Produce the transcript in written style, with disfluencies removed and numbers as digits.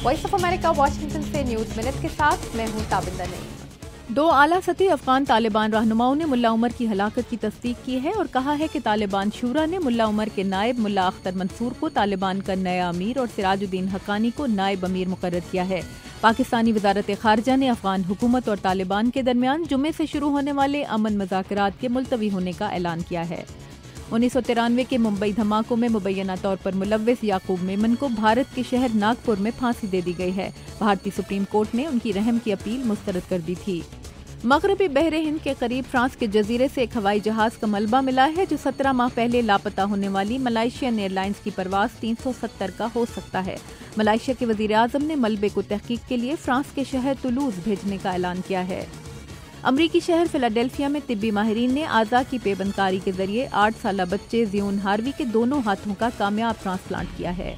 Voice of America Washington سے news minute کے ساتھ میں ہوں تابندہ نعیم۔ 2 اعلیٰ سطحی افغان طالبان رہنماؤں نے ملا عمر کی ہلاکت کی تصدیق کی ہے اور کہا ہے کہ طالبان شورا نے ملا عمر کے نائب ملا اختر منصور کو طالبان کا نیا امیر اور سراج الدین حقانی کو نائب امیر مقرر کیا ہے۔ پاکستانی وزارت خارجہ نے افغان حکومت اور طالبان کے درمیان جمعے سے شروع ہونے والے امن مذاکرات کے ملتوی ہونے کا اعلان کیا ہے۔ 1993 کے ممبئی دھماکوں میں مبینہ طور پر ملوث یعقوب میمن کو بھارت کے شہر ناگپور میں پھانسی دے دی گئی ہے۔ بھارتی سپریم کورٹ نے ان کی رحم کی اپیل مسترد کر دی تھی۔ مغربی بحر ہند کے قریب فرانس کے جزیرے سے ایک ہوائی جہاز کا ملبہ ملا ہے جو 17 ماہ پہلے لاپتہ ہونے والی ملائیشین ایئر لائنز کی پرواز 370 کا ہو سکتا ہے۔ ملائیشیا کے وزیر اعظم نے ملبے کو تحقیق کے لیے فرانس کے شہر تولوز بھیجنے کا اعلان کیا ہے۔ امریکی شہر فلاڈیلفیا میں طبی ماہرین نے اعضاء کی پیوند کاری کے ذریعے 8 سالہ بچے زیون ہاروی کے دونوں ہاتھوں کا کامیاب ٹرانسپلانٹ کیا ہے۔